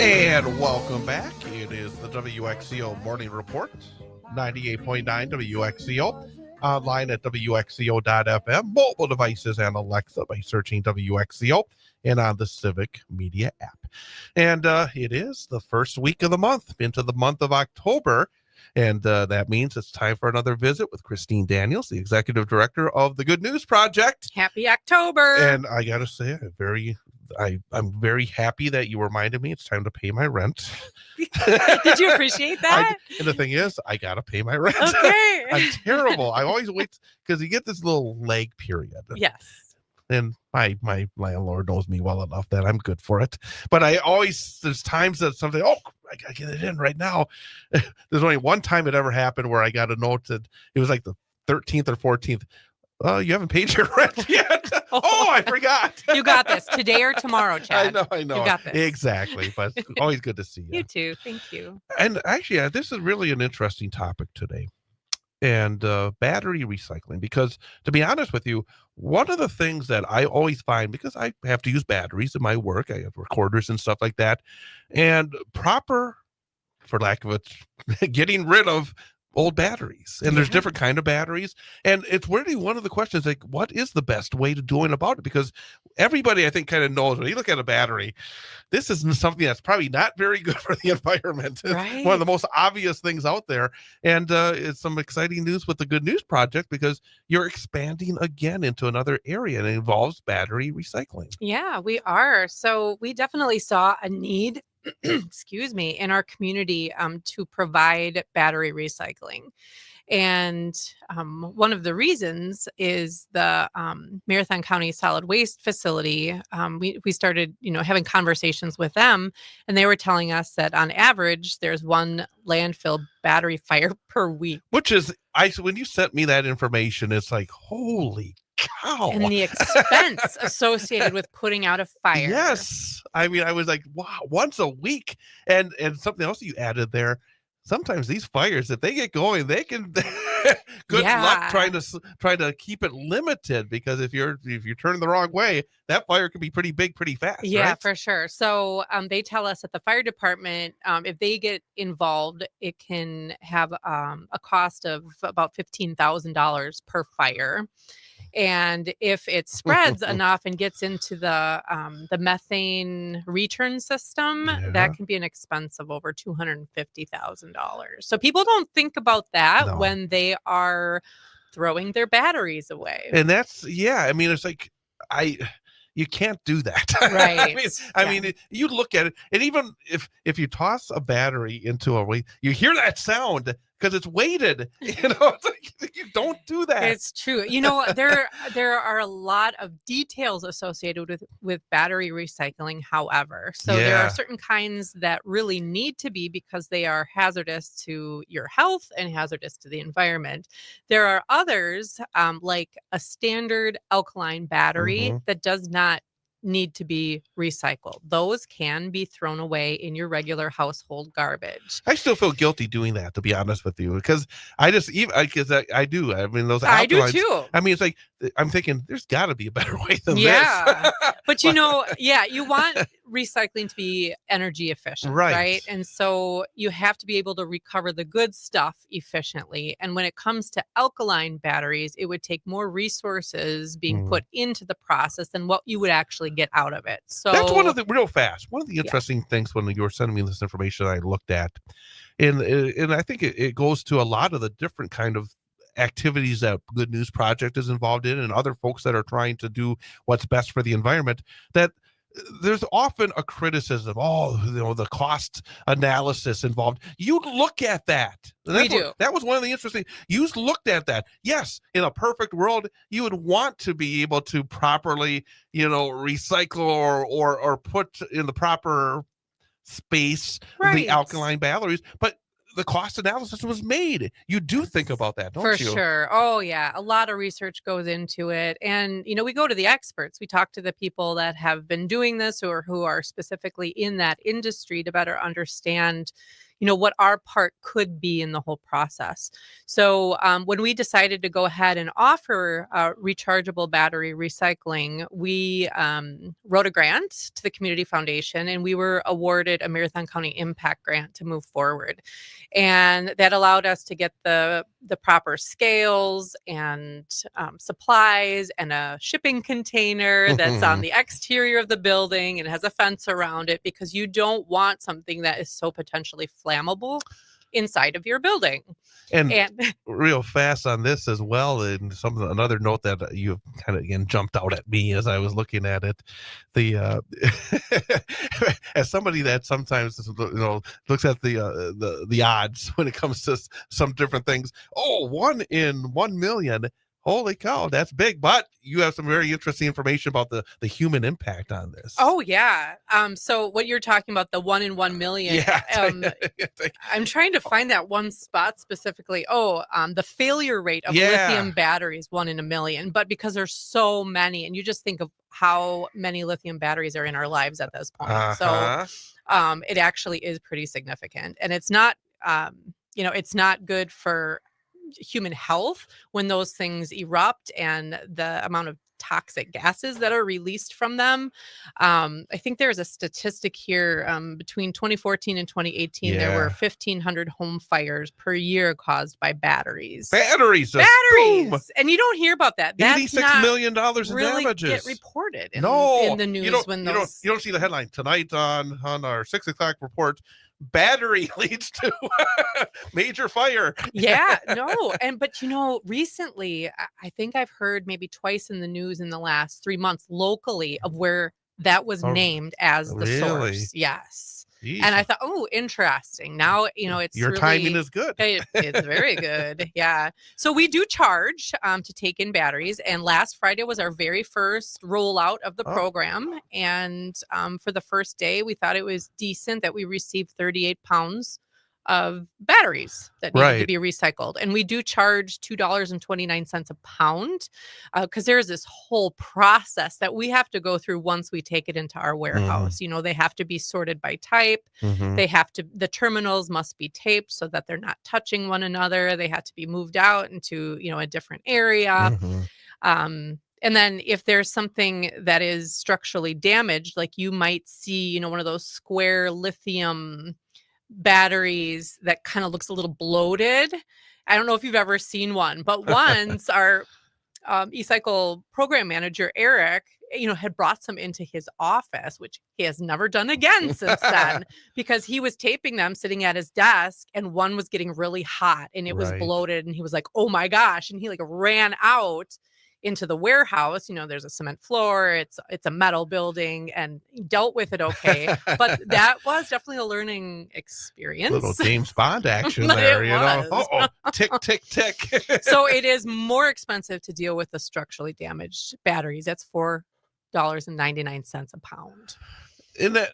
And welcome back. It is the WXCO Morning Report, 98.9 WXCO, online at WXCO.FM, mobile devices and Alexa by searching WXCO, and on the Civic Media app. And it is the first week of the month, into the month of October, and that means it's time for another visit with Christine Daniels, the Executive Director of the Good News Project. Happy October! And I got to say, I'm very happy that you reminded me it's time to pay my rent. Did you appreciate that? And the thing is, I got to pay my rent. Okay. I'm terrible. I always wait because you get this little lag period. Yes. And my landlord knows me well enough that I'm good for it. But there's times that something, I got to get it in right now. There's only one time it ever happened where I got a note that it was like the 13th or 14th. You haven't paid your rent yet. I forgot. You got this today or tomorrow, Chad. I know. You got this. Exactly. But always good to see you. You too. Thank you. And actually, this is really an interesting topic today. And battery recycling, because to be honest with you, one of the things that I always find, because I have to use batteries in my work, I have recorders and stuff like that, and proper, for lack of it, getting rid of old batteries. And there's different kind of batteries. And it's really one of the questions, like, what is the best way to doing about it? Because everybody, I think, kind of knows when you look at a battery, this is something that's probably not very good for the environment. Right. It's one of the most obvious things out there. And it's some exciting news with the Good News Project, because you're expanding again into another area, and it involves battery recycling. Yeah, we are. So we definitely saw a need excuse me, in our community to provide battery recycling. And one of the reasons is the Marathon County Solid Waste Facility. We started, having conversations with them, and they were telling us that on average, there's one landfill battery fire per week. Which is, when you sent me that information, it's like, holy cow. And the expense associated with putting out a fire. Yes. I mean, I was like, wow, once a week. And something else you added there. Sometimes these fires, if they get going, they can good luck trying to keep it limited, because if you're turning the wrong way, that fire can be pretty big pretty fast. Yeah, right? For sure. So they tell us that the fire department, if they get involved, it can have a cost of about $15,000 per fire. And if it spreads enough and gets into the methane return system, that can be an expense of over $250,000. So people don't think about that when they are throwing their batteries away. And that's, I mean, it's like, you can't do that. Right. I mean, you look at it, and even if you toss a battery into a weight, you hear that sound because it's weighted. It's like, you don't do that. It's true. There are a lot of details associated with battery recycling, however. So there are certain kinds that really need to be, because they are hazardous to your health and hazardous to the environment. There are others, like a standard alkaline battery that does not need to be recycled. Those can be thrown away in your regular household garbage. I still feel guilty doing that, to be honest with you, because I do. I mean, those alkalines, I do too. I mean, it's like, I'm thinking there's got to be a better way than this. But you want recycling to be energy efficient, right? And so you have to be able to recover the good stuff efficiently. And when it comes to alkaline batteries, it would take more resources being put into the process than what you would actually get out of it. So that's one of the interesting things when you were sending me this information I looked at, and I think it goes to a lot of the different kind of activities that Good News Project is involved in, and other folks that are trying to do what's best for the environment, that there's often a criticism, the cost analysis involved. You look at that. We do. That was one of the interesting. You looked at that. Yes, in a perfect world, you would want to be able to properly, recycle or put in the proper space the alkaline batteries, but the cost analysis was made. You do think about that, don't you? For sure. Oh, yeah. A lot of research goes into it. And, we go to the experts. We talk to the people that have been doing this, or who are specifically in that industry, to better understand, what our part could be in the whole process. So when we decided to go ahead and offer rechargeable battery recycling, we wrote a grant to the Community Foundation, and we were awarded a Marathon County Impact Grant to move forward. And that allowed us to get the proper scales and supplies and a shipping container that's on the exterior of the building and has a fence around it, because you don't want something that is so potentially flammable inside of your building. And And real fast on this as well, and another note that you kind of again jumped out at me as I was looking at it, the as somebody that sometimes looks at the odds when it comes to some different things. Oh, 1 in 1 million. Holy cow, that's big. But you have some very interesting information about the human impact on this. Oh, yeah. So what you're talking about, the 1 in 1 million, Yeah. I'm trying to find that one spot specifically. Oh, the failure rate of lithium batteries, 1 in a million. But because there's so many, and you just think of how many lithium batteries are in our lives at this point. So it actually is pretty significant. And it's not, it's not good for human health when those things erupt and the amount of toxic gases that are released from them. I think there's a statistic here between 2014 and 2018, there were 1,500 home fires per year caused by batteries. Batteries! Boom. And you don't hear about that. That's $86 million in really damages. Get reported in the news. You don't see the headline tonight on our 6 o'clock report. Battery leads to major fire. Yeah, no. But recently, I think I've heard maybe twice in the news in the last 3 months locally of where that was named as the source. Yes. Jeez. And I thought, oh, interesting. Now, it's your timing is good. It's very good. Yeah. So we do charge to take in batteries. And last Friday was our very first rollout of the program. And for the first day, we thought it was decent that we received 38 pounds of batteries that needed to be recycled. And we do charge $2.29 a pound because there's this whole process that we have to go through once we take it into our warehouse. They have to be sorted by type. The terminals must be taped so that they're not touching one another. They have to be moved out into, a different area. And then if there's something that is structurally damaged, like you might see, one of those square lithium batteries that kind of looks a little bloated. I don't know if you've ever seen one, but once our eCycle program manager, Eric, had brought some into his office, which he has never done again since then, because he was taping them sitting at his desk and one was getting really hot and it was bloated. And he was like, oh my gosh. And he ran out into the warehouse. There's a cement floor, it's a metal building, and he dealt with it okay. But that was definitely a learning experience. Little James Bond action there, tick, tick, tick. So it is more expensive to deal with the structurally damaged batteries. That's $4.99 a pound. In that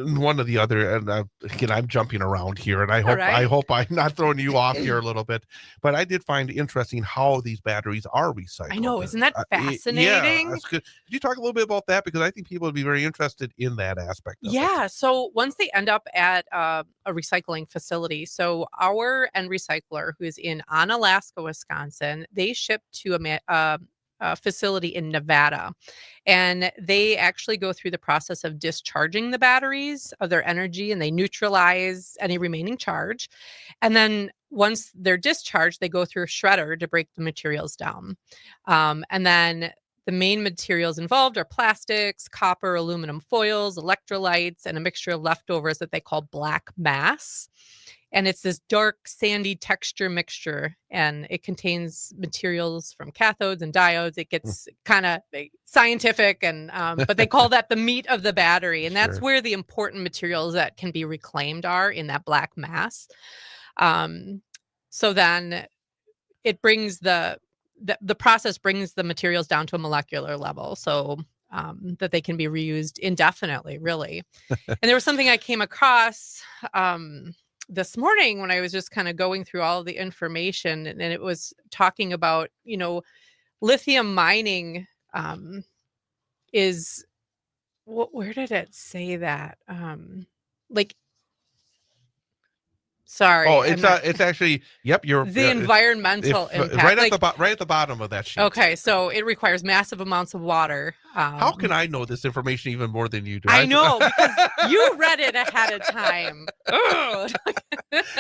one or the other, and again, I'm jumping around here, and I hope I'm not throwing you off here a little bit, but I did find interesting how these batteries are recycled. I know, isn't that fascinating? Yeah, that's good. Could you talk a little bit about that, because I think people would be very interested in that aspect of it. So once they end up at a recycling facility, so our end recycler, who is in Onalaska, Wisconsin, they ship to a facility in Nevada, and they actually go through the process of discharging the batteries of their energy, and they neutralize any remaining charge. And then once they're discharged, they go through a shredder to break the materials down. And then the main materials involved are plastics, copper, aluminum foils, electrolytes, and a mixture of leftovers that they call black mass. And it's this dark, sandy texture mixture, and it contains materials from cathodes and diodes. It gets kind of scientific, and but they call that the meat of the battery. And that's where the important materials that can be reclaimed are, in that black mass. So then it brings the process brings the materials down to a molecular level, so that they can be reused indefinitely, really. And there was something I came across this morning when I was just kind of going through all of the information, and it was talking about, lithium mining is, where did it say that? Sorry, Oh, I meant it's actually, yep, you're, the environmental if impact. Like, right at the bottom of that sheet. okay, so it requires massive amounts of water. How can I know this information even more than you do? I know because you read it ahead of time. Ugh.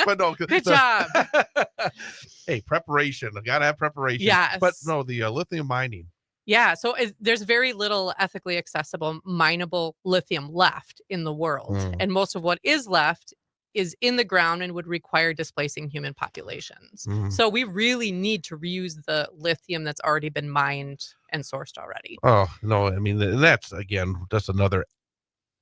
But no, Good job. hey, preparation. I gotta have preparation. But Yes. no, the lithium mining. Yeah. So there's very little ethically accessible, mineable lithium left in the world. Mm, And most of what is left is in the ground and would require displacing human populations. mm. So we really need to reuse the lithium that's already been mined and sourced already. Oh no, I mean that's again just another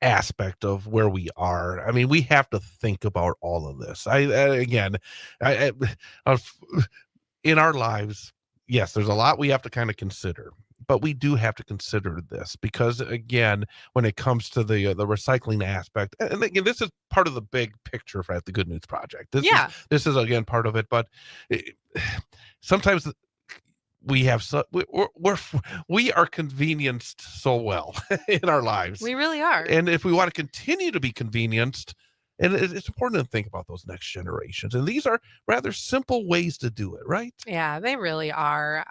aspect of where we are. I mean, we have to think about all of this. Again, I of in our lives, yes, there's a lot we have to kind of consider, but we do have to consider this because, again, when it comes to the recycling aspect, and again, this is part of the big picture for at the Good News Project. Yeah. This is again part of it, but it, sometimes we have so we are convenienced so well in our lives, We really are. and if we want to continue to be convenienced, and it's important to think about those next generations, and these are rather simple ways to do it, right? Yeah, they really are.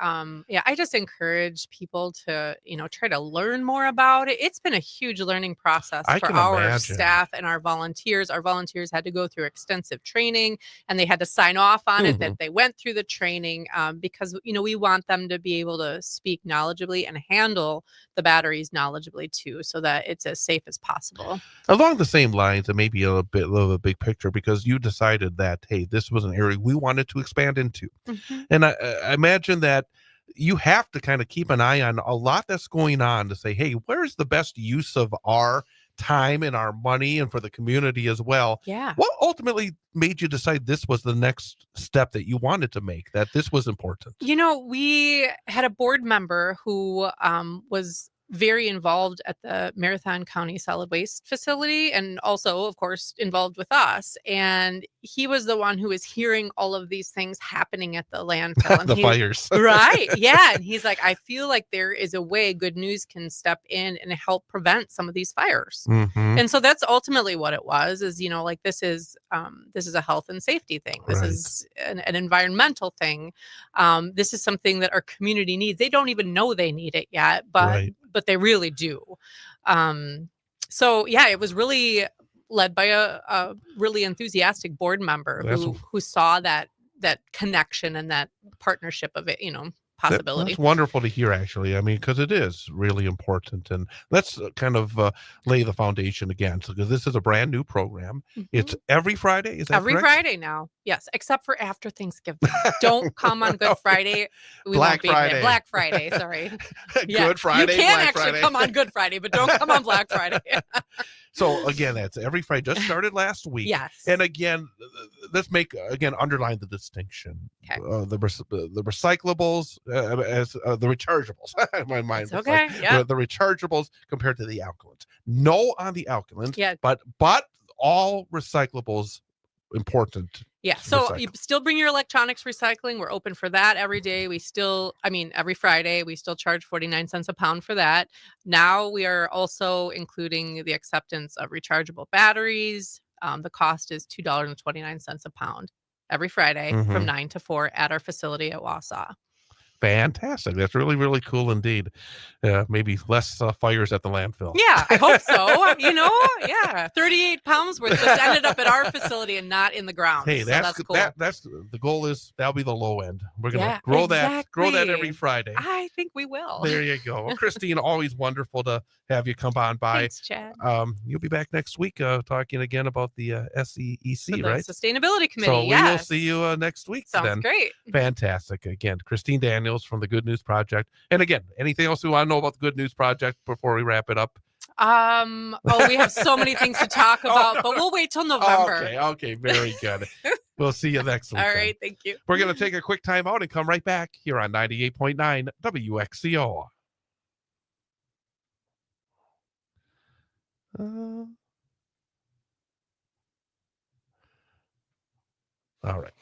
Yeah, I just encourage people to, try to learn more about it. It's been a huge learning process I for can our imagine. staff and our volunteers. Our volunteers had to go through extensive training and they had to sign off on it that Mhm. they went through the training because, we want them to be able to speak knowledgeably and handle the batteries knowledgeably too, so that it's as safe as possible. Along the same lines, and maybe a bit of a big picture, because you decided that, hey, this was an area we wanted to expand into, Mhm. and I imagine that you have to kind of keep an eye on a lot that's going on to say, hey, where's the best use of our time and our money, and for the community as well. Yeah. What ultimately made you decide this was the next step that you wanted to make, that this was important? We had a board member who was very involved at the Marathon County Solid Waste Facility and also, of course, involved with us. And he was the one who was hearing all of these things happening at the landfill. And The fires. right. Yeah. And he's like, I feel like there is a way Good News can step in and help prevent some of these fires. Hmm. And so that's ultimately what it was, is, like this is a health and safety thing. This Right. is an environmental thing. This is something that our community needs. They don't even know they need it yet, but Right. they really do. Um, so yeah, it was really led by a really enthusiastic board member That's who saw that connection and that partnership of it, That's possibility. wonderful to hear, actually. I mean, because it is really important. And let's kind of lay the foundation again. So, because this is a brand new program, it's Mhm. every Friday. Is that Every correct? Friday now. Yes, except for after Thanksgiving. Don't come on Good Friday. We won't Black be there. Friday, Black Friday, sorry. Yeah, Good you Friday, can Black actually Friday. come on Good Friday, but don't come on Black Friday. So again, that's every Friday. Just started last week, and Yes. again, let's make again underline the distinction: Okay. the recyclables as the rechargeables. My mind It's was like okay. Yeah. the rechargeables compared to the alkalins. No on the alkalins, Yeah. but all recyclables important Yeah. to So you recycle. still bring your electronics recycling. We're open for that every day. Every Friday, we still charge 49 cents a pound for that. Now we are also including the acceptance of rechargeable batteries. The cost is $2.29 a pound every Friday from Hmm. 9 to 4 at our facility at Wausau. Fantastic. That's really, really cool indeed. Maybe less fires at the landfill. Yeah, I hope so. Yeah, 38 pounds worth just ended up at our facility and not in the ground. Hey, So that's that's cool. that's the goal, is that'll be the low end. We're gonna Yeah, grow that every exactly. Friday. I think we will. There you go. Well, Christine, always wonderful to have you come on by. Thanks, Chad. You'll be back next week talking again about the For SEEC, the right? sustainability committee. So we will see Yes. you next week Sounds then. great. Fantastic. Again, Christine Daniels from the Good News Project. And again, anything else we want to know about the Good News Project before we wrap it up? We have so many things to talk Oh, about, no, but no. we'll wait till November. Okay, very good. We'll see you next All week then. right, thank you. We're going to take a quick time out and come right back here on 98.9 WXCO. Uh, all right.